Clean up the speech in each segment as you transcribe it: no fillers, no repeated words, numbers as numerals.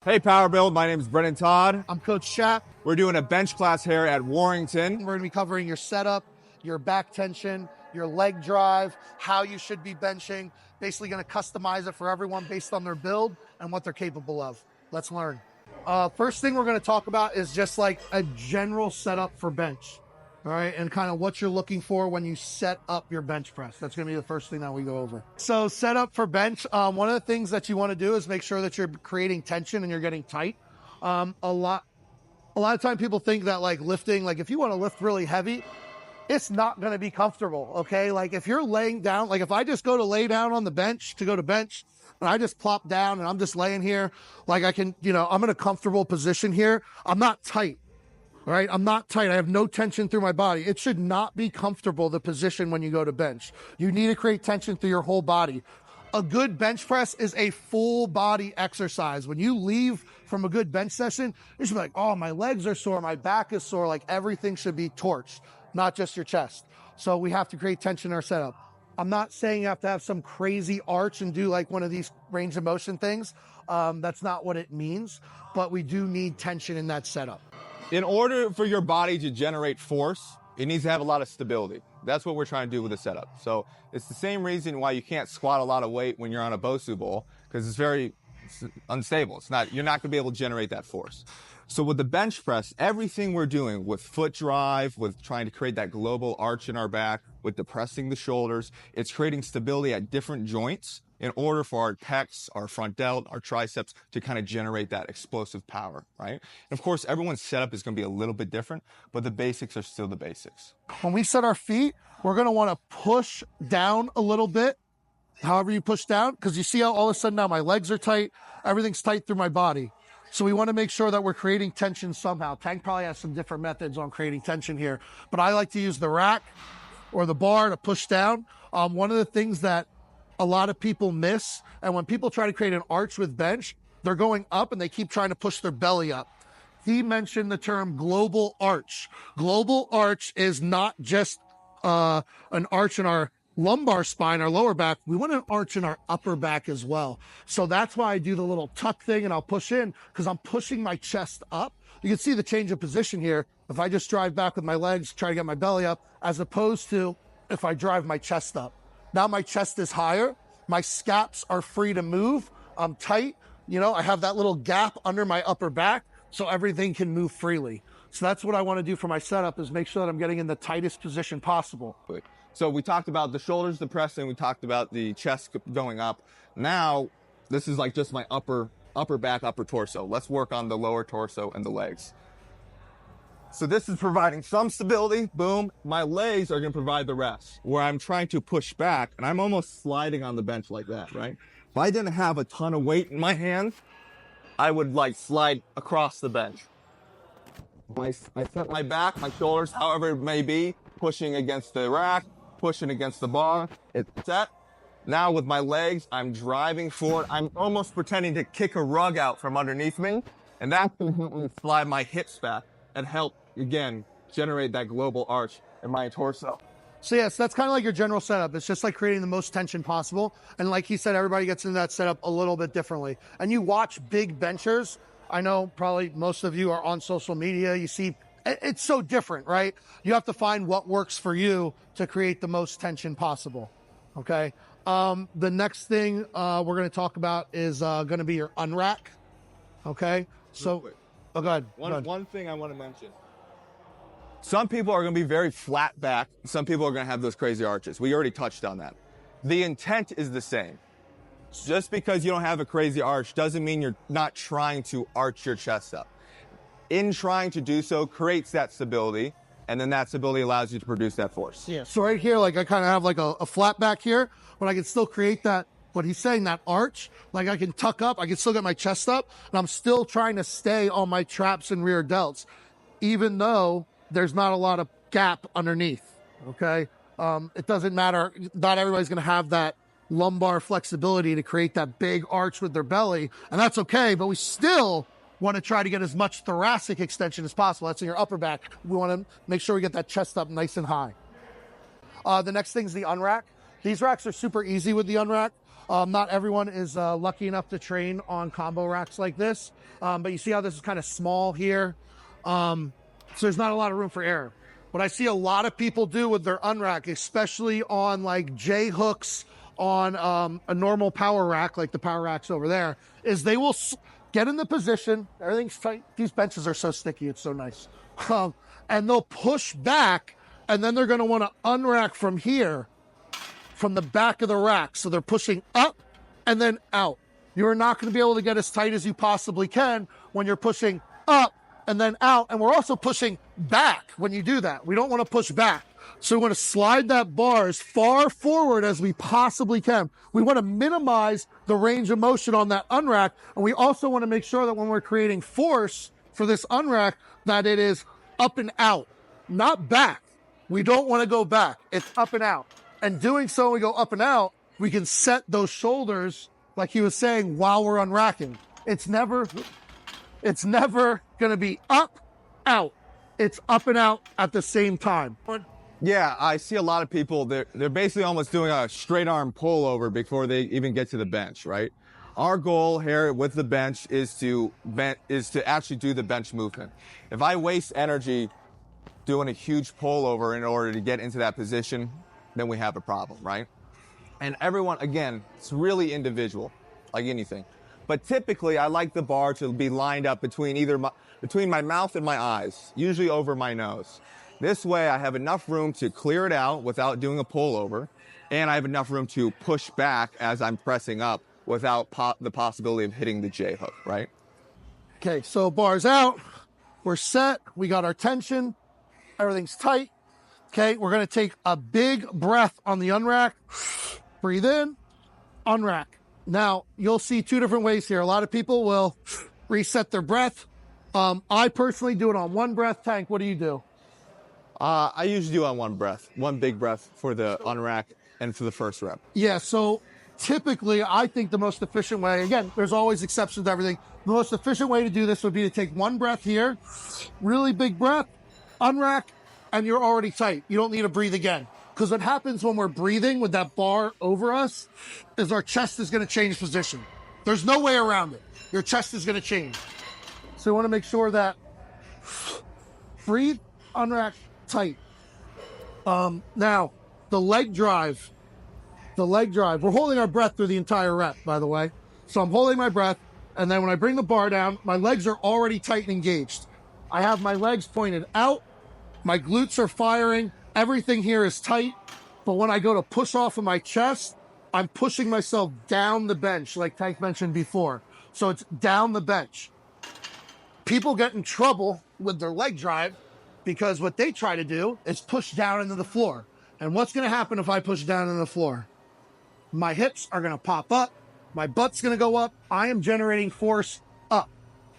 Hey Power Build, my name is Brennan Todd. I'm Coach Chap. We're doing a bench class here at Warrington. We're gonna be covering your setup, your back tension, your leg drive, how you should be benching. Basically gonna customize it for everyone based on their build and what they're capable of. Let's learn. First thing we're gonna talk about is just like a general setup for bench. All right, and kind of what you're looking for when you set up your bench press. That's gonna be the first thing that we go over. So setup for bench, one of the things that you wanna do is make sure that you're creating tension and you're getting tight. A lot of time people think that like lifting, like if you wanna lift really heavy, it's not gonna be comfortable, okay? Like if you're laying down, like if I just go to lay down on the bench to go to bench, and I just plop down and I'm just laying here, like I can, I'm in a comfortable position here. I'm not tight. All right, I'm not tight. I have no tension through my body. It should not be comfortable, the position when you go to bench. You need to create tension through your whole body. A good bench press is a full body exercise. When you leave from a good bench session, you should be like, oh, my legs are sore, my back is sore. Like everything should be torched, not just your chest. So we have to create tension in our setup. I'm not saying you have to have some crazy arch and do like one of these range of motion things. That's not what it means, but we do need tension in that setup. In order for your body to generate force, it needs to have a lot of stability. That's what we're trying to do with the setup. So it's the same reason why you can't squat a lot of weight when you're on a Bosu ball, because it's very unstable. You're not gonna be able to generate that force. So with the bench press, everything we're doing with foot drive, with trying to create that global arch in our back, with depressing the shoulders, it's creating stability at different joints in order for our pecs, our front delt, our triceps to kind of generate that explosive power, right? And of course, everyone's setup is gonna be a little bit different, but the basics are still the basics. When we set our feet, we're gonna wanna push down a little bit, however you push down, because you see how all of a sudden now my legs are tight, everything's tight through my body. So we wanna make sure that we're creating tension somehow. Tank probably has some different methods on creating tension here, but I like to use the rack or the bar to push down. One of the things that a lot of people miss, and when people try to create an arch with bench, they're going up and they keep trying to push their belly up. He mentioned the term global arch. Global arch is not just an arch in our lumbar spine, our lower back. We want an arch in our upper back as well. So that's why I do the little tuck thing and I'll push in, because I'm pushing my chest up. You can see the change of position here. If I just drive back with my legs, try to get my belly up, as opposed to if I drive my chest up. Now my chest is higher, my scaps are free to move, I'm tight, I have that little gap under my upper back, so everything can move freely. So that's what I want to do for my setup, is make sure that I'm getting in the tightest position possible. So we talked about the shoulders depressing, we talked about the chest going up. Now, this is like just my upper back, upper torso. Let's work on the lower torso and the legs. So this is providing some stability, boom. My legs are gonna provide the rest, where I'm trying to push back and I'm almost sliding on the bench like that, right? If I didn't have a ton of weight in my hands, I would like slide across the bench. I set my back, my shoulders, however it may be, pushing against the rack, pushing against the bar, it's set. Now with my legs, I'm driving forward. I'm almost pretending to kick a rug out from underneath me, and that's gonna help me slide my hips back and help, again, generate that global arch in my torso. So yes, that's kind of like your general setup. It's just like creating the most tension possible. And like he said, everybody gets into that setup a little bit differently. And you watch big benchers. I know probably most of you are on social media. You see, it's so different, right? You have to find what works for you to create the most tension possible, okay? The next thing we're gonna talk about is gonna be your unrack, okay? So, oh, go ahead. One thing I want to mention. Some people are going to be very flat back. Some people are going to have those crazy arches. We already touched on that. The intent is the same. Just because you don't have a crazy arch doesn't mean you're not trying to arch your chest up. In trying to do so creates that stability, and then that stability allows you to produce that force. Yeah, so right here, like I kind of have like a flat back here, but I can still create that, what he's saying, that arch. Like I can tuck up, I can still get my chest up, and I'm still trying to stay on my traps and rear delts, even though there's not a lot of gap underneath, okay? It doesn't matter, not everybody's gonna have that lumbar flexibility to create that big arch with their belly, and that's okay, but we still want to try to get as much thoracic extension as possible. That's in your upper back. We want to make sure we get that chest up nice and high. The next thing is the unrack. These racks are super easy with the unrack. Not everyone is lucky enough to train on combo racks like this, but you see how this is kind of small here. So there's not a lot of room for error. What I see a lot of people do with their unrack, especially on like J hooks on a normal power rack, like the power racks over there, is they will get in the position, everything's tight. These benches are so sticky, it's so nice. And they'll push back, and then they're gonna wanna unrack from here, from the back of the rack. So they're pushing up and then out. You're not gonna be able to get as tight as you possibly can when you're pushing up and then out. And we're also pushing back when you do that. We don't wanna push back. So we wanna slide that bar as far forward as we possibly can. We wanna minimize the range of motion on that unrack. And we also wanna make sure that when we're creating force for this unrack, that it is up and out, not back. We don't wanna go back, it's up and out. And doing so, we go up and out, we can set those shoulders, like he was saying, while we're unracking. It's never gonna be up, out. It's up and out at the same time. Yeah, I see a lot of people, they're basically almost doing a straight arm pullover before they even get to the bench, right? Our goal here with the bench is to actually do the bench movement. If I waste energy doing a huge pullover in order to get into that position, then we have a problem, right? And everyone, again, it's really individual, like anything. But typically, I like the bar to be lined up between between my mouth and my eyes, usually over my nose. This way, I have enough room to clear it out without doing a pullover, and I have enough room to push back as I'm pressing up without the possibility of hitting the J hook, right? Okay, so bar's out, we're set, we got our tension, everything's tight. Okay, we're gonna take a big breath on the unrack. Breathe in, unrack. Now, you'll see two different ways here. A lot of people will reset their breath. I personally do it on one breath. Tank, what do you do? I usually do on one breath, one big breath for the unrack and for the first rep. Yeah, so typically, I think the most efficient way, again, there's always exceptions to everything. The most efficient way to do this would be to take one breath here, really big breath, unrack, and you're already tight. You don't need to breathe again. Because what happens when we're breathing with that bar over us is our chest is going to change position. There's no way around it. Your chest is going to change. So we want to make sure that breathe, unrack, tight. Now, the leg drive. We're holding our breath through the entire rep, by the way. So I'm holding my breath, and then when I bring the bar down, my legs are already tight and engaged. I have my legs pointed out. My glutes are firing. Everything here is tight. But when I go to push off of my chest, I'm pushing myself down the bench, like Tank mentioned before. So it's down the bench. People get in trouble with their leg drive because what they try to do is push down into the floor. And what's going to happen if I push down into the floor? My hips are going to pop up. My butt's going to go up. I am generating force up.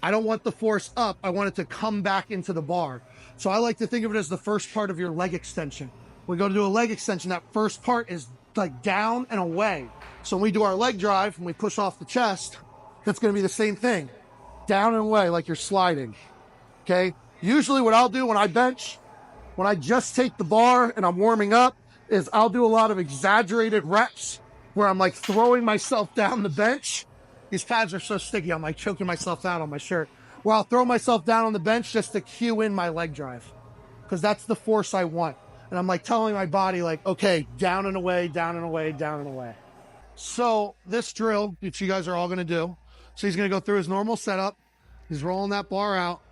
I don't want the force up. I want it to come back into the bar. So I like to think of it as the first part of your leg extension. We go to do a leg extension. That first part is like down and away. So when we do our leg drive and we push off the chest, that's going to be the same thing. Down and away, like you're sliding. Okay? Usually what I'll do when I bench, when I just take the bar and I'm warming up, is I'll do a lot of exaggerated reps where I'm like throwing myself down the bench. These pads are so sticky, I'm like choking myself out on my shirt. Where I'll throw myself down on the bench just to cue in my leg drive. Because that's the force I want. And I'm like telling my body like, okay, down and away, down and away, down and away. So this drill, which you guys are all gonna do. So he's gonna go through his normal setup. He's rolling that bar out.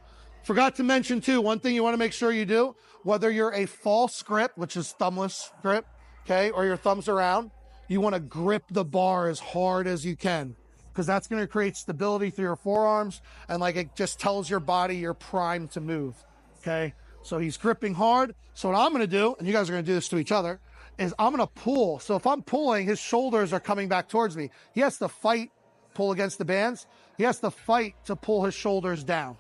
Forgot to mention too, one thing you wanna make sure you do, whether you're a false grip, which is thumbless grip, okay, or your thumbs around, you wanna grip the bar as hard as you can. Because that's going to create stability through your forearms, and like it just tells your body you're primed to move. Okay, so he's gripping hard. So what I'm going to do, and you guys are going to do this to each other, is I'm going to pull. So if I'm pulling, his shoulders are coming back towards me. He has to fight, pull against the bands. He has to fight to pull his shoulders down,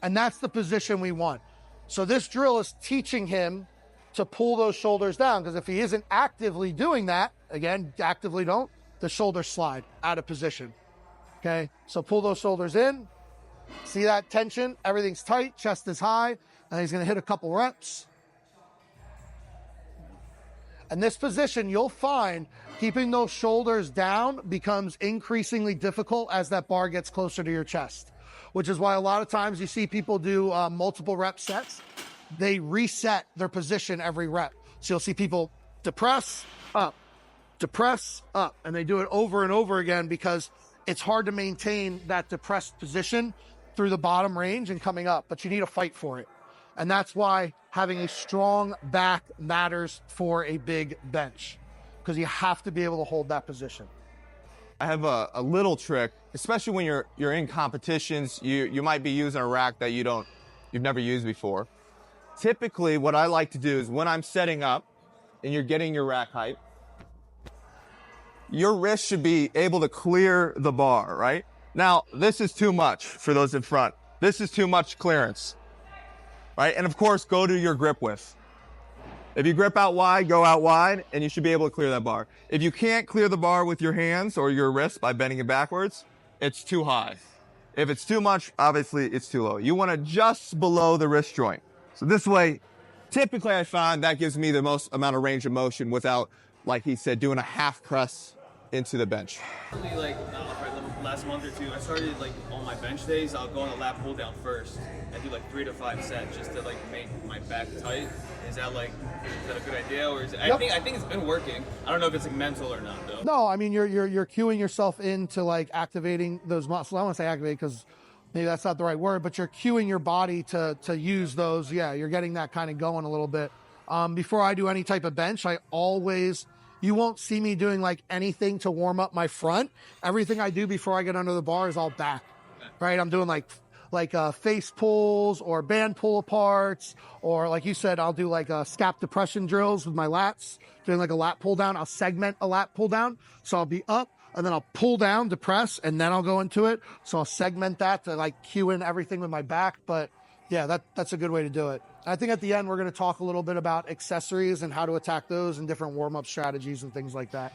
and that's the position we want. So this drill is teaching him to pull those shoulders down, because if he isn't actively doing that, again, actively don't, the shoulders slide out of position. Okay, so pull those shoulders in. See that tension? Everything's tight, chest is high, and he's gonna hit a couple reps. And this position, you'll find keeping those shoulders down becomes increasingly difficult as that bar gets closer to your chest, which is why a lot of times you see people do multiple rep sets. They reset their position every rep. So you'll see people depress, up, and they do it over and over again because it's hard to maintain that depressed position through the bottom range and coming up, but you need to fight for it. And that's why having a strong back matters for a big bench, because you have to be able to hold that position. I have a little trick, especially when you're in competitions. You might be using a rack that you've never used before. Typically, what I like to do is when I'm setting up and you're getting your rack height, your wrist should be able to clear the bar, right? Now, this is too much for those in front. This is too much clearance, right? And of course, go to your grip width. If you grip out wide, go out wide, and you should be able to clear that bar. If you can't clear the bar with your hands or your wrist by bending it backwards, it's too high. If it's too much, obviously it's too low. You want to just below the wrist joint. So this way, typically I find that gives me the most amount of range of motion without, like he said, doing a half press into the bench. Like the last month or two, I started like on my bench days, I'll go on the lat pull down first and do like 3 to 5 sets just to like make my back tight. Is that a good idea, or is it, Yep. I think it's been working. I don't know if it's like mental or not though. No, I mean you're cueing yourself into like activating those muscles. I want to say activate because maybe that's not the right word, but you're cueing your body to use those. Yeah, you're getting that kind of going a little bit. Before I do any type of bench, you won't see me doing like anything to warm up my front. Everything I do before I get under the bar is all back, right? I'm doing like face pulls or band pull aparts, or like you said, I'll do like scap depression drills with my lats, doing like a lat pull down. I'll segment a lat pull down. So I'll be up and then I'll pull down, depress, and then I'll go into it. So I'll segment that to like cue in everything with my back. But yeah, that's a good way to do it. I think at the end, we're going to talk a little bit about accessories and how to attack those and different warm-up strategies and things like that.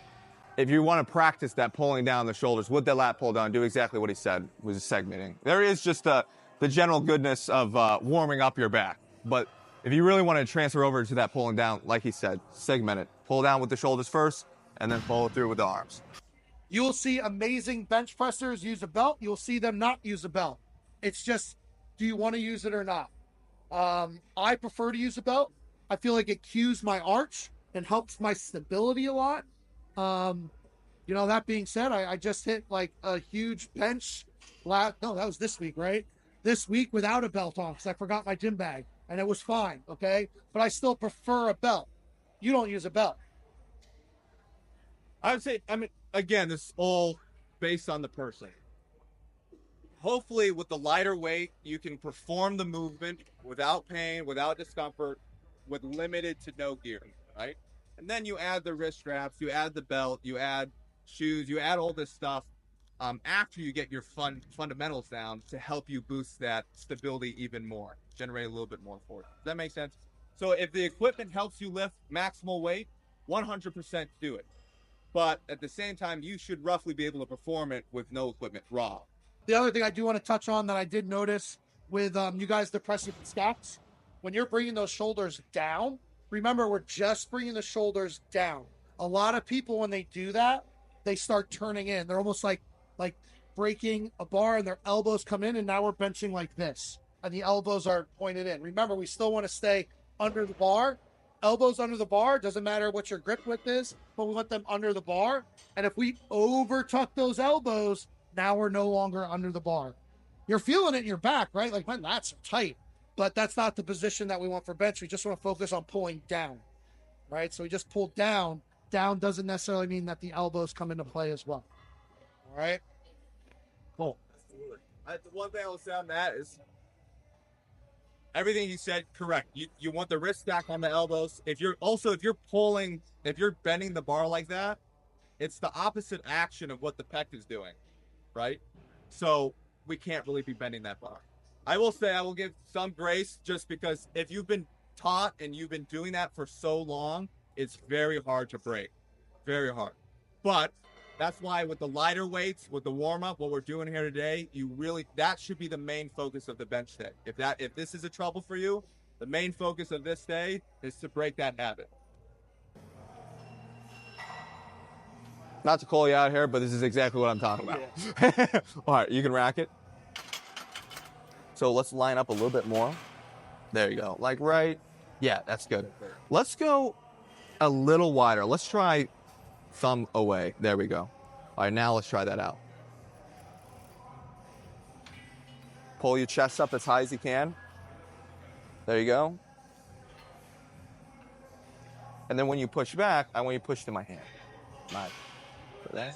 If you want to practice that pulling down the shoulders with the lat pull down, do exactly what he said, was segmenting. There is just the general goodness of warming up your back. But if you really want to transfer over to that pulling down, like he said, segment it. Pull down with the shoulders first, and then follow through with the arms. You will see amazing bench pressers use a belt. You'll see them not use a belt. It's just, do you want to use it or not? I prefer to use a belt. I feel like it cues my arch and helps my stability a lot. That being said, I just hit like a huge bench. No, that was this week, right? This week without a belt on because I forgot my gym bag and it was fine. Okay. But I still prefer a belt. You don't use a belt. I would say, again, this is all based on the person. Hopefully with the lighter weight, you can perform the movement without pain, without discomfort, with limited to no gear, right? And then you add the wrist straps, you add the belt, you add shoes, you add all this stuff after you get your fundamentals down to help you boost that stability even more, generate a little bit more force. Does that make sense? So if the equipment helps you lift maximal weight, 100% do it. But at the same time, you should roughly be able to perform it with no equipment, raw. The other thing I do want to touch on that I did notice with you guys depressing the scaps, when you're bringing those shoulders down, remember we're just bringing the shoulders down. A lot of people, when they do that, they start turning in. They're almost like breaking a bar and their elbows come in, and now we're benching like this. And the elbows are pointed in. Remember, we still want to stay under the bar. Elbows under the bar, doesn't matter what your grip width is, but we want them under the bar. And if we over tuck those elbows, now we're no longer under the bar. You're feeling it in your back, right? Like my lats are tight, but that's not the position that we want for bench. We just want to focus on pulling down, right? So we just pull down. Down doesn't necessarily mean that the elbows come into play as well. All right? Cool. The one thing I will say on that is everything he said, correct. You want the wrist stack on the elbows. If you're bending the bar like that, it's the opposite action of what the pec is doing, right? So we can't really be bending that bar. I will say I will give some grace just because if you've been taught and you've been doing that for so long, it's very hard to break. Very hard. But that's why with the lighter weights, with the warm-up, what we're doing here today, that should be the main focus of the bench day. If this is a trouble for you, the main focus of this day is to break that habit. Not to call you out here, but this is exactly what I'm talking about. All right, you can rack it. So let's line up a little bit more. There you go. Like right. Yeah, that's good. Let's go a little wider. Let's try thumb away. There we go. All right, now let's try that out. Pull your chest up as high as you can. There you go. And then when you push back, I want you to push to my hand. Nice. For that.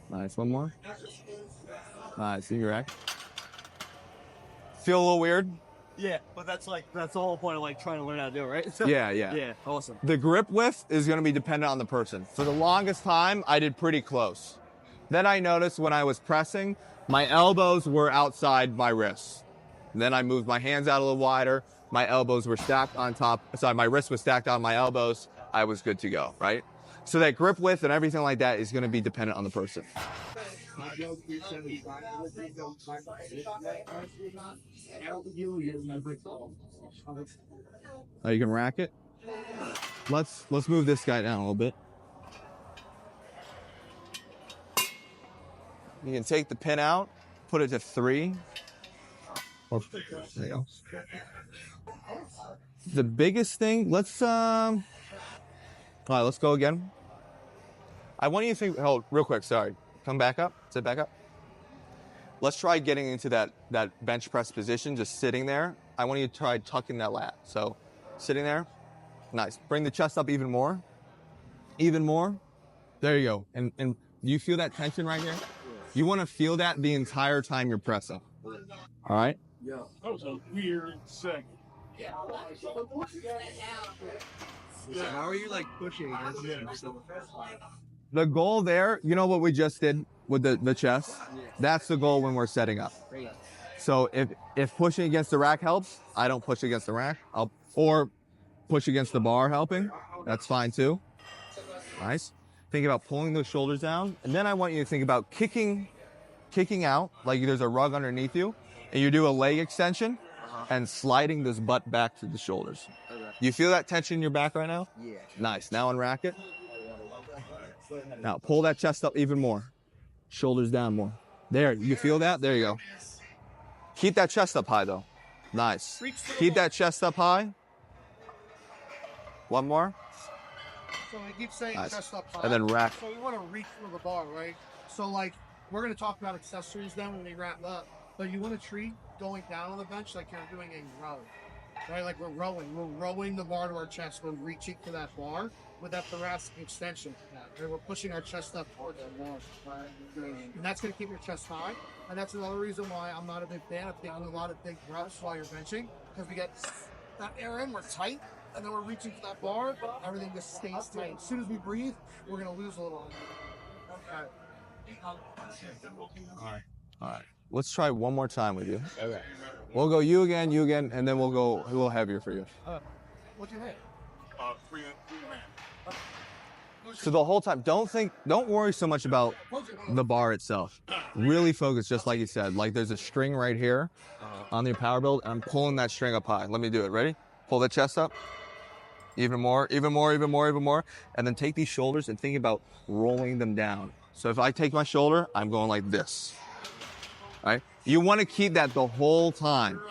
Nice. One more. Nice. See your rack. Feel a little weird? Yeah, but that's the whole point of like trying to learn how to do it, right? So, Yeah. Yeah, awesome. The grip width is going to be dependent on the person. For the longest time, I did pretty close. Then I noticed when I was pressing, my elbows were outside my wrists. Then I moved my hands out a little wider. My elbows were stacked on top. Sorry, my wrist was stacked on my elbows. I was good to go, right? So that grip width and everything like that is going to be dependent on the person. Oh, you can rack it. Let's move this guy down a little bit. You can take the pin out, put it to 3. There you go. The biggest thing, all right, let's go again. I want you to think, hold, real quick, sorry. Come back up, sit back up. Let's try getting into that bench press position, just sitting there. I want you to try tucking that lat. So, sitting there, nice. Bring the chest up even more. Even more. There you go. And you feel that tension right here? You want to feel that the entire time you're pressing. All right? Yeah. That was a weird second. So how are you like pushing against him? The goal there, you know what we just did with the chest? That's the goal when we're setting up. So if pushing against the rack helps, I don't push against the rack. Or push against the bar helping. That's fine too. Nice. Think about pulling those shoulders down. And then I want you to think about kicking out, like there's a rug underneath you. And you do a leg extension and sliding this butt back to the shoulders. Okay. You feel that tension in your back right now? Yeah. Nice. Now unrack it. Now pull that chest up even more. Shoulders down more. There, you feel that? There you go. Keep that chest up high though. Nice. Keep that chest up high. One more. So I keep saying Nice. Chest up high. And then rack. So we want to reach for the bar, right? So like, we're going to talk about accessories then when we wrap up. But you want to treat going down on the bench like you're doing a row, right? Like we're rowing the bar to our chest. We're reaching for that bar with that thoracic extension. And we're pushing our chest up towards the bar, right? And that's going to keep your chest high. And that's another reason why I'm not a big fan of taking a lot of big breaths while you're benching, because we get that air in, we're tight, and then we're reaching for that bar. Everything just stays tight. As soon as we breathe, we're going to lose a little. All right. Let's try one more time with you. Okay. We'll go you again, and then we'll go a little heavier for you. What's your hit? 3 So the whole time, don't worry so much about the bar itself. Really focus, just like you said. Like there's a string right here on your power build, and I'm pulling that string up high. Let me do it. Ready? Pull the chest up. Even more. And then take these shoulders and think about rolling them down. So if I take my shoulder, I'm going like this. All right? You want to keep that the whole time.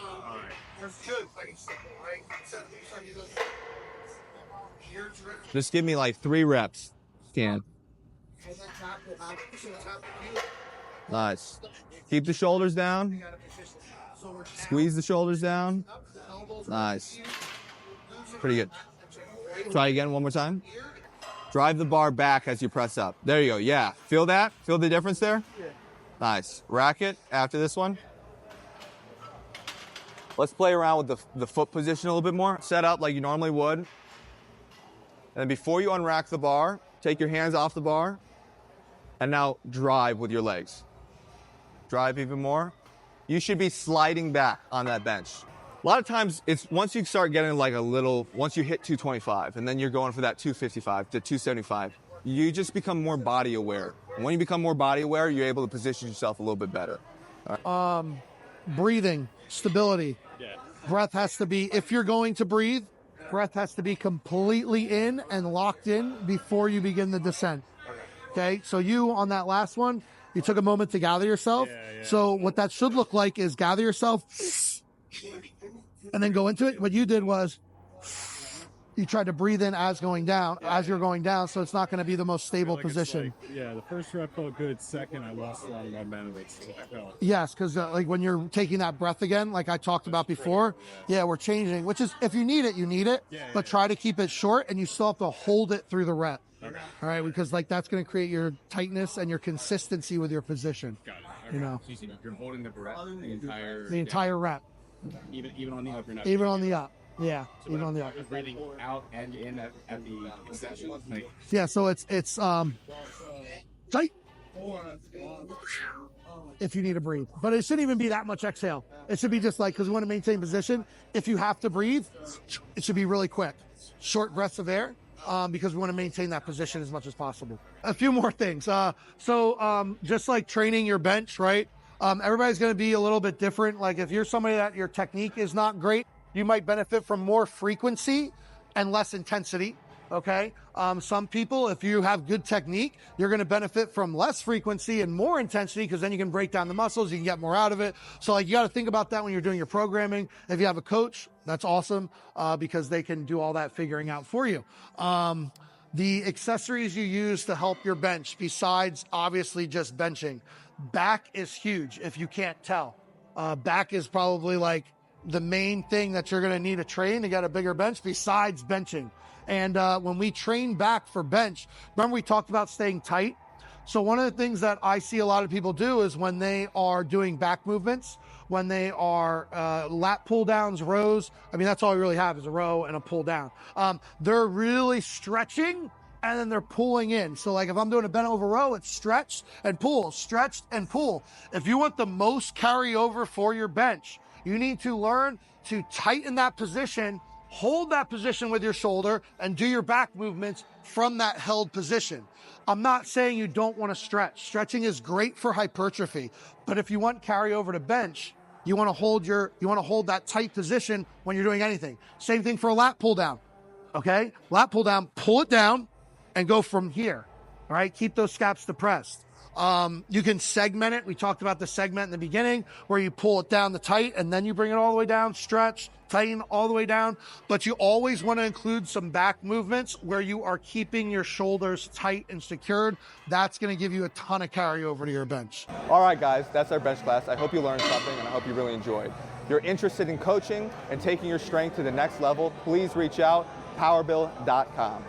Just give me like 3 reps. Can. Nice. Keep the shoulders down. Squeeze the shoulders down. Nice. Pretty good. Try again one more time. Drive the bar back as you press up. There you go. Yeah. Feel that? Feel the difference there? Nice. Rack it after this one. Let's play around with the foot position a little bit more. Set up like you normally would. And then before you unrack the bar, take your hands off the bar. And now drive with your legs. Drive even more. You should be sliding back on that bench. A lot of times, it's once you start getting like once you hit 225, and then you're going for that 255 to 275, you just become more body aware. And when you become more body aware, you're able to position yourself a little bit better. Breathing, stability. Yeah. Breath has to be, if you're going to breathe, breath has to be completely in and locked in before you begin the descent. Okay, so you, on that last one, you took a moment to gather yourself. Yeah. So what that should look like is gather yourself and then go into it. What you did was you tried to breathe in as going down, as you're going down, so it's not going to be the most stable position. The first rep felt good. Second, I lost a lot of momentum. Yes, because like when you're taking that breath again, like I talked about before, we're changing, which is, if you need it, you need it, but try to keep it short, and you still have to hold it through the rep. Okay. All right, because like that's going to create your tightness and your consistency with your position. Got it. Okay. You know, You're holding the breath the entire rep, even on the up. You're not even on the up. Yeah, even on the up. breathing out and in at the extension. Like, Yeah, so it's tight if you need to breathe, but it shouldn't even be that much exhale. It should be just like, because we want to maintain position. If you have to breathe, it should be really quick, short breaths of air, because we want to maintain that position as much as possible. A few more things. Just like training your bench, right? Everybody's going to be a little bit different. Like if you're somebody that your technique is not great, you might benefit from more frequency and less intensity. Okay. Some people, if you have good technique, you're going to benefit from less frequency and more intensity, because then you can break down the muscles, you can get more out of it. So like you got to think about that when you're doing your programming. If you have a coach, that's awesome, because they can do all that figuring out for you. The accessories you use to help your bench, besides obviously just benching, back is huge. If you can't tell, back is probably like the main thing that you're going to need to train to get a bigger bench besides benching. And when we train back for bench, remember we talked about staying tight? So one of the things that I see a lot of people do is when they are doing back movements, when they are lat pull downs, rows, I mean, that's all we really have is a row and a pull down. They're really stretching and then they're pulling in. So like if I'm doing a bent over row, it's stretched and pull, stretched and pull. If you want the most carryover for your bench, you need to learn to tighten that position, hold that position with your shoulder, and do your back movements from that held position. I'm not saying you don't want to stretch. Stretching is great for hypertrophy, but if you want carryover to bench, you want to hold that tight position when you're doing anything. Same thing for a lat pull down. Okay? Lat pull down, pull it down and go from here. All right? Keep those scaps depressed. You can segment it. We talked about the segment in the beginning where you pull it down the tight and then you bring it all the way down, stretch, tighten all the way down. But you always want to include some back movements where you are keeping your shoulders tight and secured. That's going to give you a ton of carryover to your bench. All right, guys, that's our bench class. I hope you learned something and I hope you really enjoyed. If you're interested in coaching and taking your strength to the next level, please reach out, PWRBLD.com.